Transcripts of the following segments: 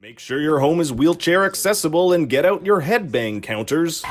Make sure your home is wheelchair accessible and get out your headbang counters.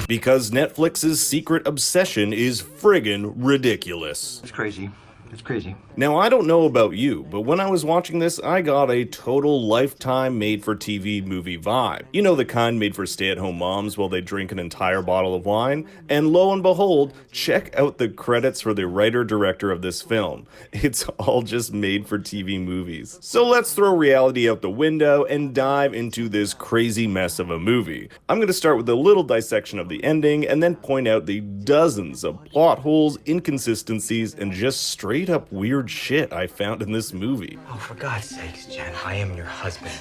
Because Netflix's secret obsession is friggin' ridiculous. It's crazy. It's crazy. Now, I don't know about you, but when I was watching this, I got a total Lifetime made-for-TV movie vibe. You know, the kind made for stay-at-home moms while they drink an entire bottle of wine? And lo and behold, check out the credits for the writer-director of this film. It's all just made-for-TV movies. So let's throw reality out the window and dive into this crazy mess of a movie. I'm gonna start with a little dissection of the ending, and then point out the dozens of plot holes, inconsistencies, and just straight-up weird shit I found in this movie. Oh, for God's sakes, Jen, I am your husband.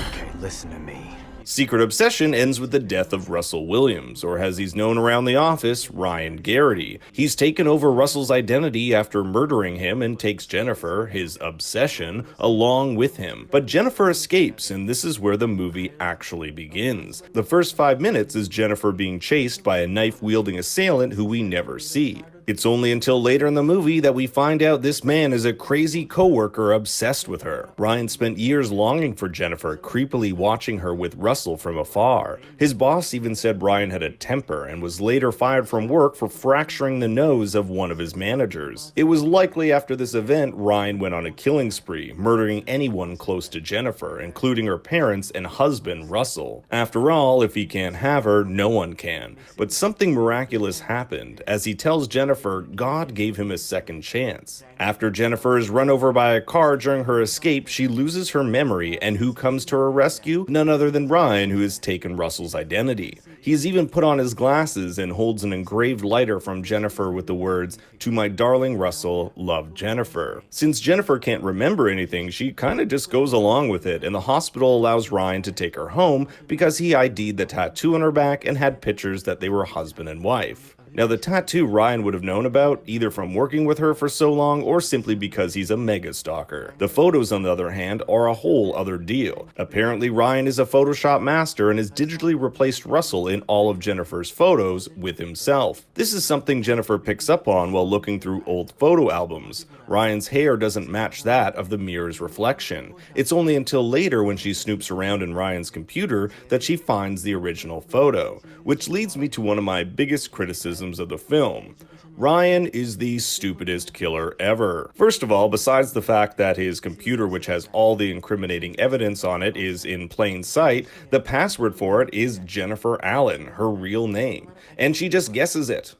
Okay, listen to me. Secret Obsession ends with the death of Russell Williams, or as he's known around the office, Ryan Garrity. He's taken over Russell's identity after murdering him and takes Jennifer, his obsession, along with him. But Jennifer escapes, and this is where the movie actually begins. The first 5 minutes is Jennifer being chased by a knife-wielding assailant who we never see. It's only until later in the movie that we find out this man is a crazy coworker obsessed with her. Ryan spent years longing for Jennifer, creepily watching her with Russell from afar. His boss even said Ryan had a temper and was later fired from work for fracturing the nose of one of his managers. It was likely after this event Ryan went on a killing spree, murdering anyone close to Jennifer, including her parents and husband Russell. After all, if he can't have her, no one can. But something miraculous happened. As he tells Jennifer God gave him a second chance. After Jennifer is run over by a car during her escape, she loses her memory, and who comes to her rescue? None other than Ryan, who has taken Russell's identity. He has even put on his glasses and holds an engraved lighter from Jennifer with the words, "To my darling Russell, love Jennifer." Since Jennifer can't remember anything, she kinda just goes along with it, and the hospital allows Ryan to take her home because he ID'd the tattoo on her back and had pictures that they were husband and wife. Now, the tattoo Ryan would have known about, either from working with her for so long or simply because he's a mega stalker. The photos, on the other hand, are a whole other deal. Apparently, Ryan is a Photoshop master and has digitally replaced Russell in all of Jennifer's photos with himself. This is something Jennifer picks up on while looking through old photo albums. Ryan's hair doesn't match that of the mirror's reflection. It's only until later when she snoops around in Ryan's computer that she finds the original photo, which leads me to one of my biggest criticisms of the film. Ryan is the stupidest killer ever. First of all, besides the fact that his computer, which has all the incriminating evidence on it, is in plain sight, the password for it is Jennifer Allen, her real name, and she just guesses it.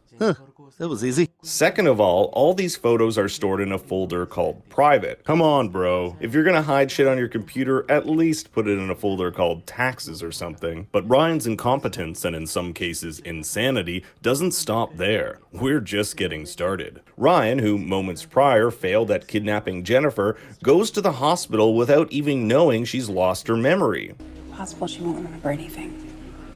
That was easy. Second of all these photos are stored in a folder called private. Come on, bro. If you're gonna hide shit on your computer, at least put it in a folder called taxes or something. But Ryan's incompetence, and in some cases insanity, doesn't stop there. We're just getting started. Ryan, who moments prior failed at kidnapping Jennifer, goes to the hospital without even knowing she's lost her memory. Possible she won't remember anything.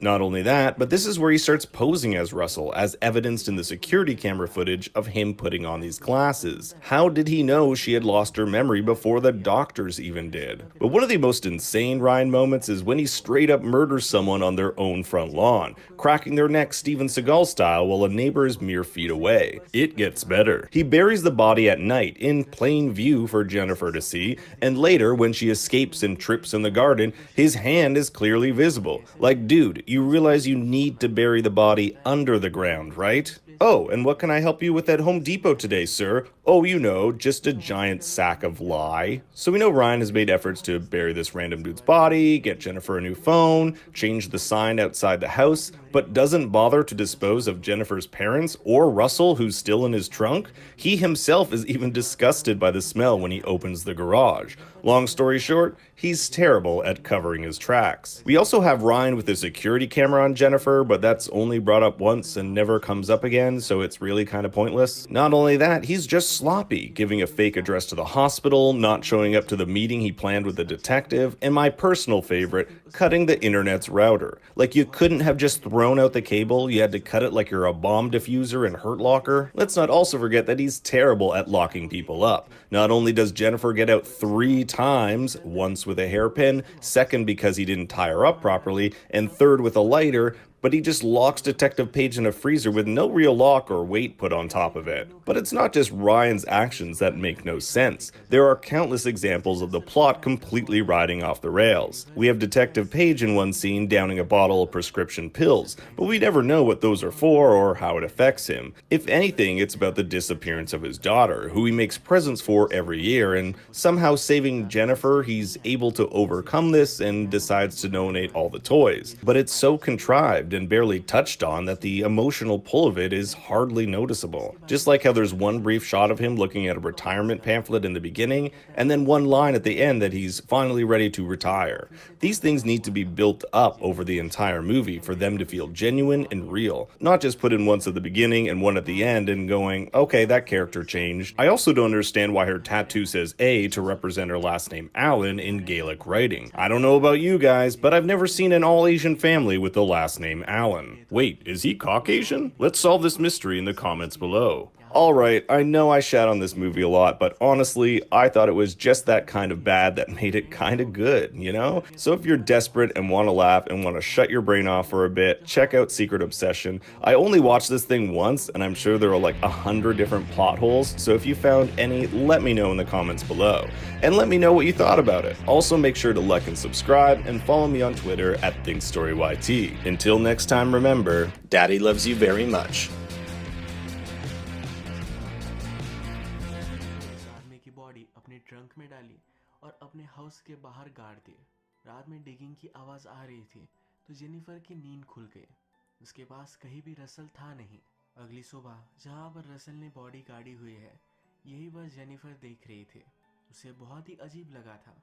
Not only that, but this is where he starts posing as Russell, as evidenced in the security camera footage of him putting on these glasses. How did he know she had lost her memory before the doctors even did? But one of the most insane Ryan moments is when he straight up murders someone on their own front lawn, cracking their neck Steven Seagal style while a neighbor is mere feet away. It gets better. He buries the body at night, in plain view for Jennifer to see, and later, when she escapes and trips in the garden, his hand is clearly visible. Like, dude, you realize you need to bury the body under the ground, right? Oh, and what can I help you with at Home Depot today, sir? Oh, you know, just a giant sack of lye. So we know Ryan has made efforts to bury this random dude's body, get Jennifer a new phone, change the sign outside the house, but doesn't bother to dispose of Jennifer's parents or Russell, who's still in his trunk. He himself is even disgusted by the smell when he opens the garage. Long story short, he's terrible at covering his tracks. We also have Ryan with a security camera on Jennifer, but that's only brought up once and never comes up again, so it's really kind of pointless. Not only that, he's just sloppy, giving a fake address to the hospital, not showing up to the meeting he planned with the detective, and my personal favorite, cutting the internet's router. Like, you couldn't have just thrown out the cable, you had to cut it like you're a bomb diffuser in Hurt Locker. Let's not also forget that he's terrible at locking people up. Not only does Jennifer get out 3 times, once with a hairpin, second because he didn't tie her up properly, and third with a lighter, but he just locks Detective Page in a freezer with no real lock or weight put on top of it. But it's not just Ryan's actions that make no sense. There are countless examples of the plot completely riding off the rails. We have Detective Page in one scene downing a bottle of prescription pills, but we never know what those are for or how it affects him. If anything, it's about the disappearance of his daughter, who he makes presents for every year, and somehow saving Jennifer, he's able to overcome this and decides to donate all the toys. But it's so contrived and barely touched on that the emotional pull of it is hardly noticeable. Just like how there's one brief shot of him looking at a retirement pamphlet in the beginning, and then one line at the end that he's finally ready to retire. These things need to be built up over the entire movie for them to feel genuine and real, not just put in once at the beginning and one at the end and going, okay, that character changed. I also don't understand why her tattoo says A to represent her last name Allen in Gaelic writing. I don't know about you guys, but I've never seen an all-Asian family with the last name Allen. Wait, is he Caucasian? Let's solve this mystery in the comments below. Alright, I know I shat on this movie a lot, but honestly, I thought it was just that kind of bad that made it kind of good, you know? So if you're desperate and want to laugh and want to shut your brain off for a bit, check out Secret Obsession. I only watched this thing once, and I'm sure there are like 100 different plot holes, so if you found any, let me know in the comments below. And let me know what you thought about it. Also make sure to like and subscribe, and follow me on Twitter at ThinkStoryYT. Until next time, remember, Daddy loves you very much. आदमी की body अपने trunk में डाली और अपने house के बाहर गाड़ दी। रात में डिगिंग की आवाज़ आ रही थी तो जेनिफर की नींद खुल गई। उसके पास कहीं भी रसल था नहीं। अगली सुबह जहां पर रसल ने बॉडी गाड़ी हुई है, यही वह जेनिफर देख रही थी। उसे बहुत ही अजीब लगा था।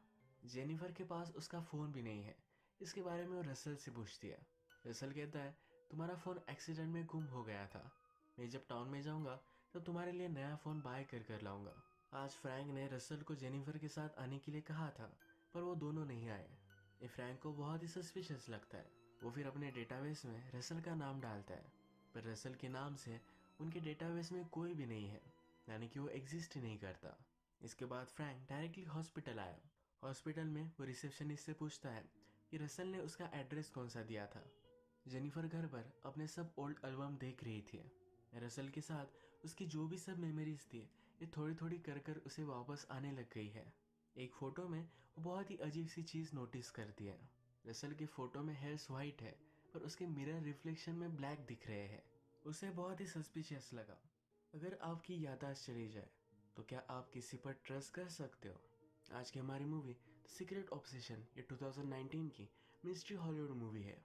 जेनिफर के पास उसका फ़ोन भी नहीं है। इसके बारे में वो रसल से पूछती है। रसल कहता है, तुम्हारा फ़ोन एक्सीडेंट में गुम हो गया था। मैं जब टाउन में जाऊंगा तब तुम्हारे लिए नया फ़ोन बाय कर लाऊंगा। आज फ्रैंक ने रसल को जेनिफर के साथ आने के लिए कहा था, पर वो दोनों नहीं आए। ये फ्रैंक को बहुत ही सस्पिशियस लगता है। वो फिर अपने डेटाबेस में रसल का नाम डालता है, पर रसल के नाम से उनके डेटाबेस में कोई भी नहीं है, यानी कि वो एग्जिस्ट ही नहीं करता। इसके बाद फ्रैंक डायरेक्टली हॉस्पिटल आया। हॉस्पिटल में वो रिसेप्शनिस्ट से पूछता है कि रसल ने उसका एड्रेस कौन सा दिया था। जेनिफर घर पर अपने सब ओल्ड एल्बम देख रही थी। रसल के साथ उसकी जो भी सब मेमोरीज थी, ये थोड़ी थोड़ी कर उसे वापस आने लग गई है। एक फ़ोटो में वो बहुत ही अजीब सी चीज़ नोटिस करती है। रसल की फ़ोटो में हेयर्स वाइट है, पर उसके मिरर रिफ्लेक्शन में ब्लैक दिख रहे हैं। उसे बहुत ही सस्पिशियस लगा। अगर आपकी याददाश्त चली जाए तो क्या आप किसी पर ट्रस्ट कर सकते हो? आज की हमारी मूवी द सीक्रेट ऑब्सेशन ये 2019 की मिस्ट्री हॉलीवुड मूवी है।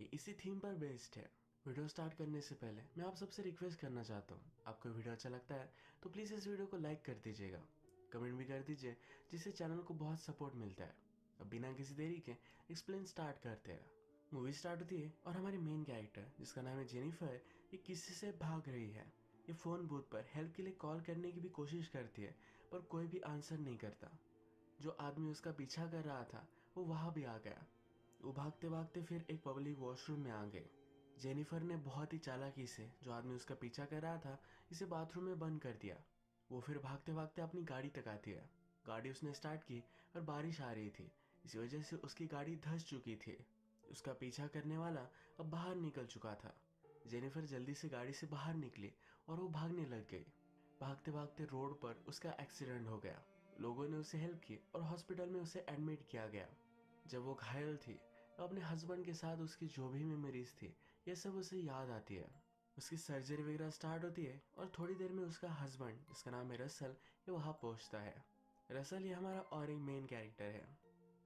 ये इसी थीम पर बेस्ड है। वीडियो स्टार्ट करने से पहले मैं आप सबसे रिक्वेस्ट करना चाहता हूँ, आपको वीडियो अच्छा लगता है तो प्लीज़ इस वीडियो को लाइक कर दीजिएगा, कमेंट भी कर दीजिए, जिससे चैनल को बहुत सपोर्ट मिलता है। अब बिना किसी देरी के एक्सप्लेन स्टार्ट करते हैं। मूवी स्टार्ट होती है और हमारी मेन कैरेक्टर, जिसका नाम है जेनिफर, ये किसी से भाग रही है। ये फ़ोन बूथ पर हेल्प के लिए कॉल करने की भी कोशिश करती है, पर कोई भी आंसर नहीं करता। जो आदमी उसका पीछा कर रहा था वो वहाँ भी आ गया। वो भागते भागते फिर एक पब्लिक वॉशरूम में आ गए। जेनिफर ने बहुत ही चालाकी से जो आदमी उसका पीछा कर रहा था, इसे बाथरूम में बंद कर दिया। वो फिर भागते भागते अपनी गाड़ी तक आती है। गाड़ी उसने स्टार्ट की और बारिश आ रही थी, इसी वजह से उसकी गाड़ी धंस चुकी थी। उसका पीछा करने वाला अब बाहर निकल चुका था। जेनिफर जल्दी से गाड़ी से बाहर निकली और वो भागने लग गई। भागते भागते रोड पर उसका एक्सीडेंट हो गया। लोगों ने उसे हेल्प की और हॉस्पिटल में उसे एडमिट किया गया। जब वो घायल थी तो अपने हस्बैंड के साथ उसकी जो भी मेमोरीज थी, ये सब उसे याद आती है। उसकी सर्जरी वगैरह स्टार्ट होती है और थोड़ी देर में उसका हस्बैंड, जिसका नाम है रसल, ये वहाँ पहुँचता है। रसल ये हमारा और एक मेन कैरेक्टर है।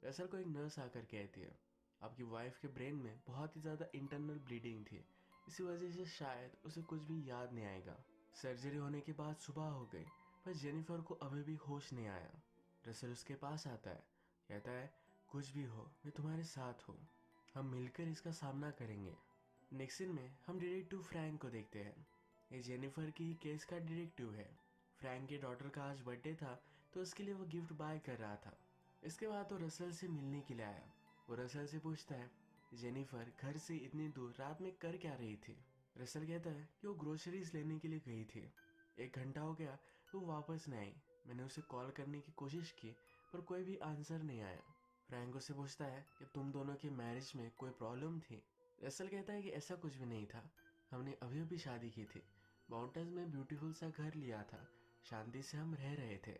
रसल को एक नर्स आकर कहती है, आपकी वाइफ के ब्रेन में बहुत ही ज़्यादा इंटरनल ब्लीडिंग थी, इसी वजह से शायद उसे कुछ भी याद नहीं आएगा। सर्जरी होने के बाद सुबह हो गई, पर जेनिफर को अभी भी होश नहीं आया। रसल उसके पास आता है, कहता है, कुछ भी हो मैं तुम्हारे साथ हूँ, हम मिलकर इसका सामना करेंगे। नेक्स्ट सीन में हम डिटेक्टिव फ्रैंक को देखते हैं। ये जेनिफर की केस का डिटेक्टिव है। फ्रैंक के डॉटर का आज बर्थडे था तो उसके लिए वो गिफ्ट बाय कर रहा था। इसके बाद वो रसल से मिलने के लिए आया। वो रसल से पूछता है, जेनिफर घर से इतनी दूर रात में कर क्या रही थी? रसल कहता है कि वो ग्रोसरीज लेने के लिए गई थी। 1 घंटा हो गया तो वो वापस नहीं आई। मैंने उसे कॉल करने की कोशिश की, पर कोई भी आंसर नहीं आया। फ्रैंक उससे पूछता है कि तुम दोनों के मैरिज में कोई प्रॉब्लम थी? रसल कहता है कि ऐसा कुछ भी नहीं था, हमने अभी अभी शादी की थी, माउंटेन्स में ब्यूटीफुल सा घर लिया था, शांति से हम रह रहे थे।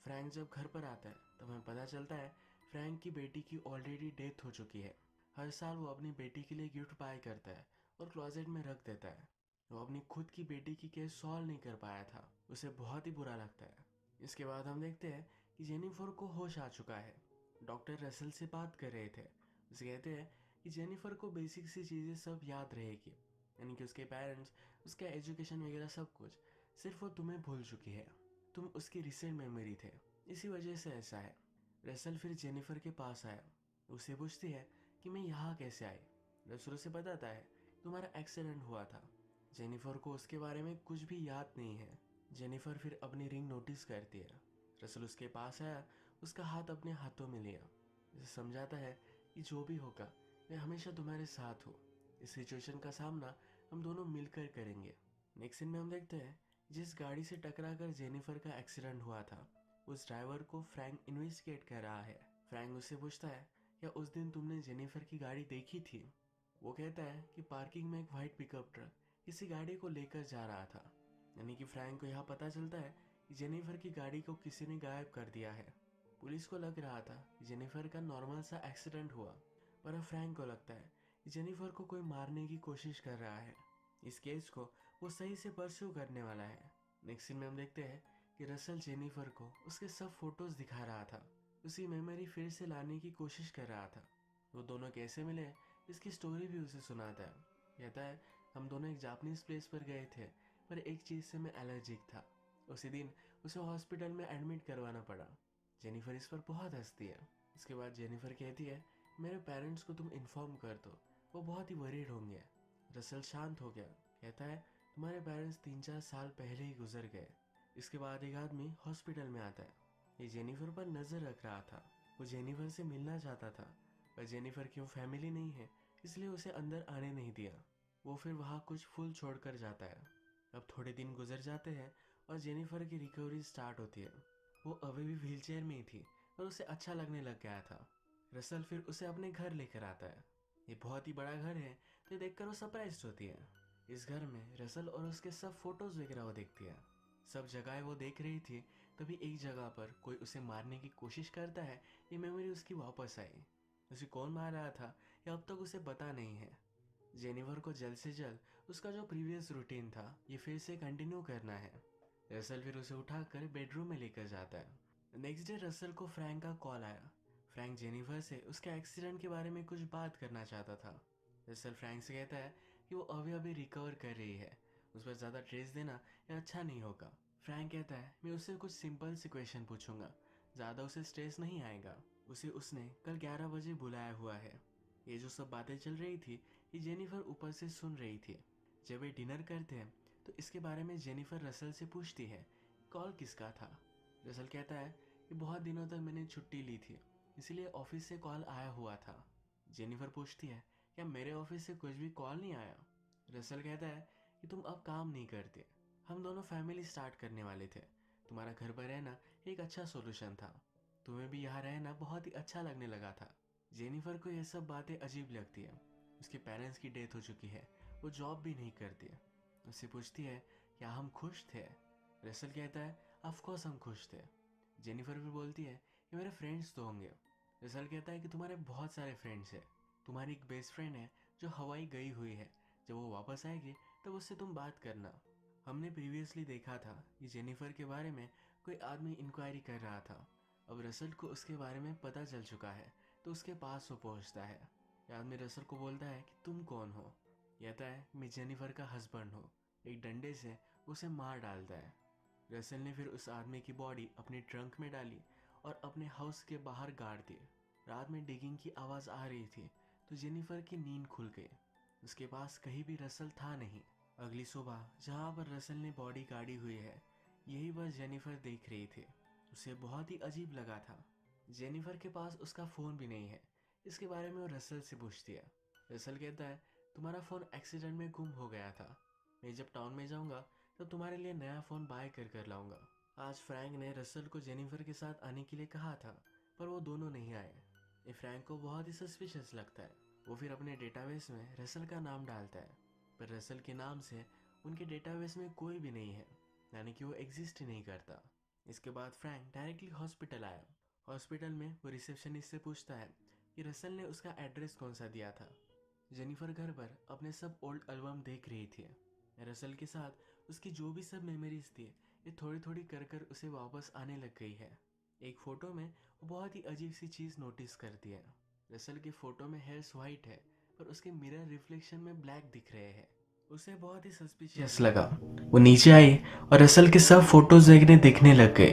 फ्रैंक जब घर पर आता है तो हमें पता चलता है फ्रैंक की बेटी की ऑलरेडी डेथ हो चुकी है। हर साल वो अपनी बेटी के लिए गिफ्ट बाय करता है और क्लोजेट में रख देता है। वो अपनी खुद की बेटी की केस सॉल्व नहीं कर पाया था, उसे बहुत ही बुरा लगता है। इसके बाद हम देखते हैं कि जेनिफर को होश आ चुका है। डॉक्टर रसल से बात कर रहे थे, उसे कहते हैं कि जेनिफर को बेसिक सी चीज़ें सब याद रहेगी, यानी कि उसके पेरेंट्स, उसका एजुकेशन वगैरह सब कुछ, सिर्फ वो तुम्हें भूल चुकी है, तुम उसकी रिसेंट मेमोरी थे, इसी वजह से ऐसा है। रसल फिर जेनिफर के पास आया, उससे पूछती है कि मैं यहाँ कैसे आई। रसल उसे बताता है तुम्हारा एक्सीडेंट हुआ था। जेनिफर को उसके बारे में कुछ भी याद नहीं है। जेनिफर फिर अपनी रिंग नोटिस करती है। रसल उसके पास आया, उसका हाथ अपने हाथों में लिया, उसे समझाता है कि जो भी होगा मैं हमेशा तुम्हारे साथ हूँ, इस सिचुएशन का सामना हम दोनों मिलकर करेंगे। नेक्स्ट सीन में हम देखते हैं जिस गाड़ी से टकराकर जेनिफर का एक्सीडेंट हुआ था, उस ड्राइवर को फ्रैंक इन्वेस्टिगेट कर रहा है। फ्रैंक उससे पूछता है क्या उस दिन तुमने जेनिफर की गाड़ी देखी थी। वो कहता है कि पार्किंग में एक वाइट पिकअप ट्रक किसी गाड़ी को लेकर जा रहा था, यानी कि फ्रैंक को यहाँ पता चलता है कि जेनिफर की गाड़ी को किसी ने गायब कर दिया है। पुलिस को लग रहा था कि जेनिफर का नॉर्मल सा एक्सीडेंट हुआ, पर अब फ्रैंक को लगता है कि जेनिफर को कोई मारने की कोशिश कर रहा है। इस केस को वो सही से परस्यू करने वाला है। नेक्स्ट सीन में हम देखते हैं कि रसल जेनिफर को उसके सब फोटोज दिखा रहा था, उसी मेमोरी फिर से लाने की कोशिश कर रहा था। वो दोनों कैसे मिले इसकी स्टोरी भी उसे सुनाता है। कहता है हम दोनों एक जापानीज प्लेस पर गए थे, पर एक चीज़ से मैं एलर्जिक था। उसी दिन उसे हॉस्पिटल में एडमिट करवाना पड़ा। जेनिफर इस पर बहुत हंसती है। इसके बाद जेनिफर कहती है मेरे पेरेंट्स को तुम इन्फॉर्म कर दो, वो बहुत ही वरीड होंगे। रसल शांत हो गया, कहता है तुम्हारे पेरेंट्स 3-4 साल पहले ही गुजर गए। इसके बाद एक आदमी हॉस्पिटल में आता है। ये जेनिफर पर नजर रख रहा था, वो जेनिफर से मिलना चाहता था, पर जेनिफर की वो फैमिली नहीं है, इसलिए उसे अंदर आने नहीं दिया। वो फिर वहाँ कुछ फूल छोड़कर जाता है। अब थोड़े दिन गुजर जाते हैं और जेनिफर की रिकवरी स्टार्ट होती है। वो अभी भी व्हीलचेयर में ही थी, पर उसे अच्छा लगने लग गया था। रसल फिर उसे अपने घर लेकर आता है। ये बहुत ही बड़ा घर है, तो ये देखकर वो सरप्राइज्ड होती है। इस घर में रसल और उसके सब फोटोज वगैरह वो देखती है। सब जगह वो देख रही थी, तभी एक जगह पर कोई उसे मारने की कोशिश करता है। ये मेमोरी उसकी वापस आई। उसे कौन मार रहा था ये अब तक उसे पता नहीं है। जेनिफर को जल्द से जल्द उसका जो प्रीवियस रूटीन था ये फिर से कंटिन्यू करना है। रसल फिर उसे उठाकर बेडरूम में लेकर जाता है। नेक्स्ट डे रसल को फ्रैंक का कॉल आया। फ्रैंक जेनिफर से उसके एक्सीडेंट के बारे में कुछ बात करना चाहता था। रसल फ्रैंक से कहता है कि वो अभी अभी रिकवर कर रही है, उस पर ज़्यादा स्ट्रेस देना ये अच्छा नहीं होगा। फ्रैंक कहता है मैं उससे कुछ सिंपल सी क्वेश्चन पूछूंगा, ज़्यादा उसे स्ट्रेस नहीं आएगा। उसे उसने कल 11 बजे बुलाया हुआ है। ये जो सब बातें चल रही थी ये जेनिफर ऊपर से सुन रही थी। जब वे डिनर करते हैं तो इसके बारे में जेनिफर रसल से पूछती है कॉल किसका था। रसल कहता है कि बहुत दिनों तक मैंने छुट्टी ली थी, इसलिए ऑफिस से कॉल आया हुआ था। जेनिफर पूछती है क्या मेरे ऑफिस से कुछ भी कॉल नहीं आया। रसल कहता है कि तुम अब काम नहीं करते, हम दोनों फैमिली स्टार्ट करने वाले थे, तुम्हारा घर पर रहना एक अच्छा सोल्यूशन था, तुम्हें भी यहाँ रहना बहुत ही अच्छा लगने लगा था। जेनिफर को यह सब बातें अजीब लगती है। उसके पेरेंट्स की डेथ हो चुकी है, वो जॉब भी नहीं करती। उससे पूछती है क्या हम खुश थे। रसल कहता है ऑफ कोर्स हम खुश थे। जेनिफर भी बोलती है कि मेरे फ्रेंड्स तो होंगे। रसल कहता है कि तुम्हारे बहुत सारे फ्रेंड्स हैं, तुम्हारी एक बेस्ट फ्रेंड है जो हवाई गई हुई है, जब वो वापस आएगी तब उससे तुम बात करना। हमने प्रीवियसली देखा था कि जेनिफर के बारे में कोई आदमी इंक्वायरी कर रहा था। अब रसल को उसके बारे में पता चल चुका है, तो उसके पास वो पहुंचता है। ये आदमी रसल को बोलता है कि तुम कौन हो। कहता है मैं जेनिफर का हस्बैंड हूँ। एक डंडे से उसे मार डालता है। रसल ने फिर उस आदमी की बॉडी अपनी ट्रंक में डाली और अपने हाउस के बाहर गाड़ दी। रात में डिगिंग की आवाज़ आ रही थी, तो जेनिफर की नींद खुल गई। उसके पास कहीं भी रसल था नहीं। अगली सुबह जहाँ पर रसल ने बॉडी गाड़ी हुई है, यही बस जेनिफर देख रही थी। उसे बहुत ही अजीब लगा था। जेनिफर के पास उसका फ़ोन भी नहीं है। इसके बारे में वो रसल से पूछती है। रसल कहता है तुम्हारा फ़ोन एक्सीडेंट में गुम हो गया था, मैं जब टाउन में जाऊँगा तब तुम्हारे लिए नया फ़ोन बाय कर लाऊंगा। आज फ्रैंक ने रसल को जेनिफर के साथ आने के लिए कहा था, पर वो दोनों नहीं आए। ये फ्रैंक को बहुत ही सस्पिशियस लगता है। वो फिर अपने डेटाबेस में रसल का नाम डालता है, पर रसल के नाम से उनके डेटाबेस में कोई भी नहीं है, यानी कि वो एग्जिस्ट ही नहीं करता। इसके बाद फ्रैंक डायरेक्टली हॉस्पिटल आया। हॉस्पिटल में वो रिसेप्शनिस्ट से पूछता है कि रसल ने उसका एड्रेस कौन सा दिया था। जेनिफर घर पर अपने सब ओल्ड एल्बम देख रही थी। रसल के साथ उसकी जो भी सब मेमोरीज थी, ये थोड़ी थोड़ी कर कर उसे वापस आने लग गई है। एक फ़ोटो में वो बहुत ही अजीब सी चीज़ नोटिस करती है। रसल की फ़ोटो में हेयर्स वाइट है, पर उसके मिरर रिफ्लेक्शन में ब्लैक दिख रहे हैं। उसे बहुत ही सस्पिशियस लगा। वो नीचे आई और रसल के सब फोटोज देखने लग गए।